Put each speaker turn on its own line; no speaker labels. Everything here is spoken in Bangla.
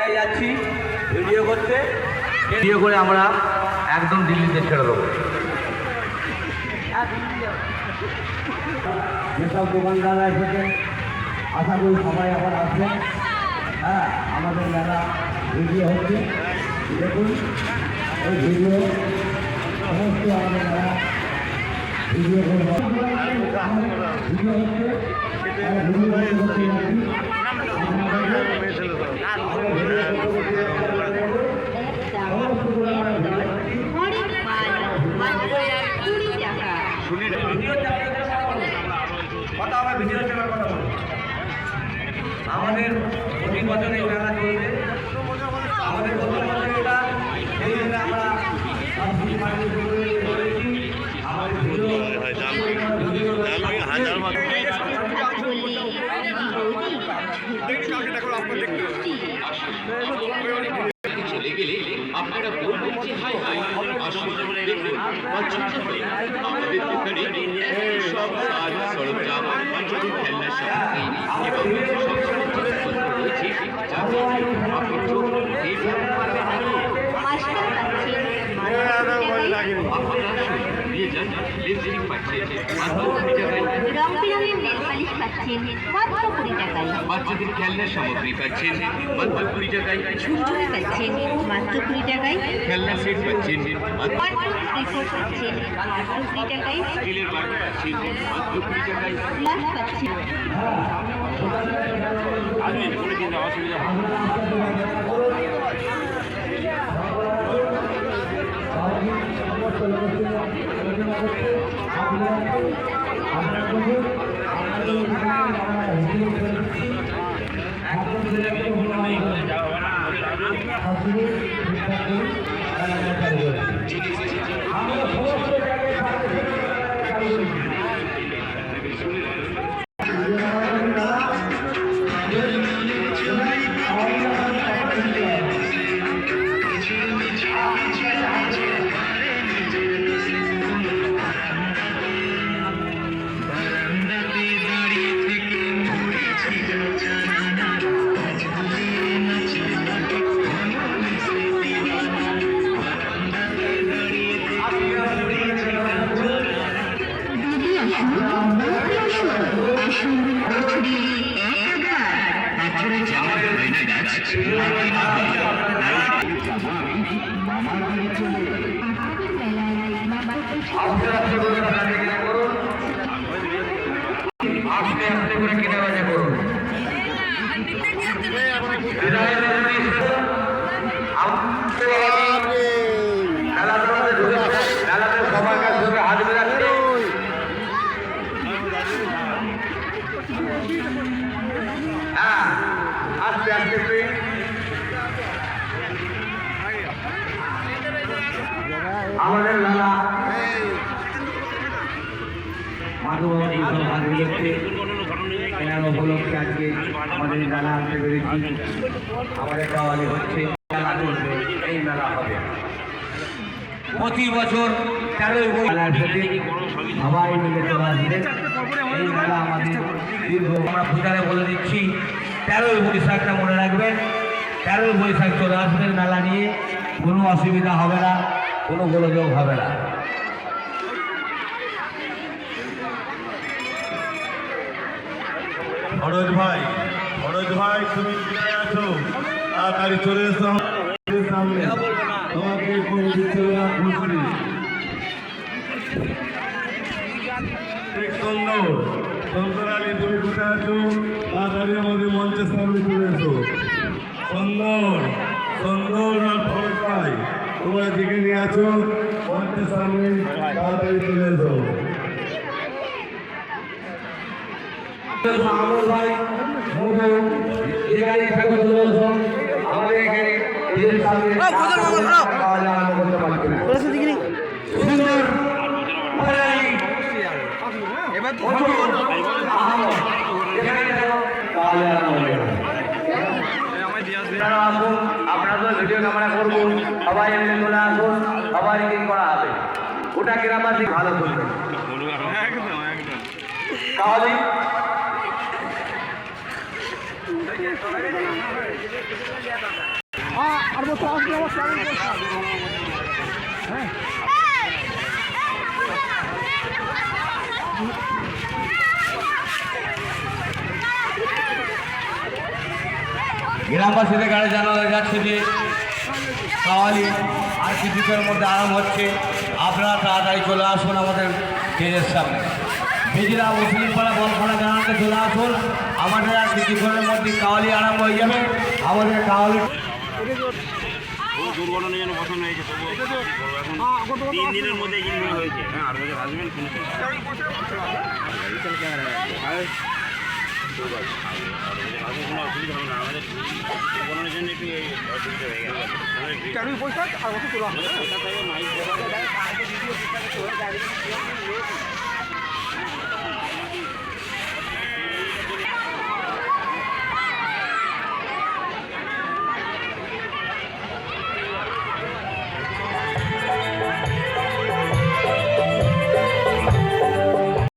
জায়গায় যাচ্ছি ভিডিও করতে, ভিডিও করে আমরা একদম দিল্লিতে ছেড়ে দেবো। যেসব দোকানদাররা এসেছেন আশা করি সবাই আবার আসবেন। হ্যাঁ, আমাদের মেলা ভিডিও হচ্ছে, দেখুন এই ভিডিও সমস্ত আমাদের মেলা ভিডিও করবো, ভিডিও হচ্ছে কথা হবে ভিডিও চালার কথা বলবো। আমাদের প্রতি বছর এই মেলা চলবে, আমাদের প্রতি বছর এটা এই জন্য আমরা
চলে গেলে আপনারা বলবেন যে হাই হাই আসুন দেখুন পছন্দ হলে আমাদের দোকানে সব সাজ সরঞ্জাম বাচ্চাদের খেলনার সামগ্রী এবং সবসময় রয়েছে যাতে আপনি চোখ দেখতে পারবেন। বাচ্চাদের খেলনার সামগ্রী পাচ্ছেন মাত্র 20 টাকায়,
ঝুমঝুরি পাচ্ছেন মাত্র 20 টাকায়,
খেলনা সেট পাচ্ছেন মাত্র
20 টাকায়,
স্টিলের বাটি পাচ্ছেন মাত্র 20 টাকায়,
গ্লাস পাচ্ছেন
অসুবিধা
আস্তে আস্তে করে কেনা বেচা করুন। সবার কাছ থেকে হাত মেলাচ্ছে, হ্যাঁ আস্তে আস্তে করে আমাদের মেলা কেনার উপলক্ষে আজকে আমাদের মেলা আনতে পেরেছি। আমাদের কাওয়ালি হচ্ছে, মেলা চলবে, এই মেলা হবে প্রতি বছর 13ই মেলার সাথে সবাই মিলে চলে আসবে। এই মেলা আমাদের দীর্ঘ, আমরা পূজারে বলে দিচ্ছি 13ই বৈশাখটা মনে রাখবেন, 13ই বৈশাখ চলে আসবেন মেলা নিয়ে, কোনো অসুবিধা হবে না, কোনো গোলযোগ হবে না।
ফরজ ভাই তুমি কোথায় আছো? তাড়াতাড়ি চলে এসো সামনে, তোমাকে কোনো দিতে না খুশি। সুন্দর আলী তুমি কোথায় আছো? তাড়াতাড়ি আমাদের মঞ্চের সামনে চলে এসো। সুন্দর আর ফরজ ভাই তোমরা যেখানে আছো মঞ্চের সামনে তাড়াতাড়ি চলে এসো।
আমাদের এখানে আপনাদের ভিডিও ক্যামেরা করবো, সবাই মিলে চলে আসুন, সবাই রিডিং করা হবে, ওটা গ্রামার দিক ভালো চলবে তাহলে গ্রামবাসীদের গাড়ি জানানো যাচ্ছে যে কাওয়ালি আর কিছুক্ষণের মধ্যে আরাম হচ্ছে। আপনারা তাড়াতাড়ি চলে আসুন আমাদের স্টেজের সামনে। বেজিরা মুসলিমপাড়া বলখানা জানাতে চলে আসুন। আমাদের আর কিছুক্ষণের মধ্যে কাওয়ালি আরম্ভ হয়ে যাবে। আমাদের কাওয়ালি
দুর্ঘটনার জন্য বসানো হয়েছে, তবু এখন 3 দিনের মধ্যে ইঞ্জিন হয়েছে। হ্যাঁ, আর বছর আসবেন কোনো অসুবিধা হবে না। আমাদের দুর্ঘটনার জন্য একটু এই অসুবিধা হয়ে গেছে। পয়সা থাকবে মাইক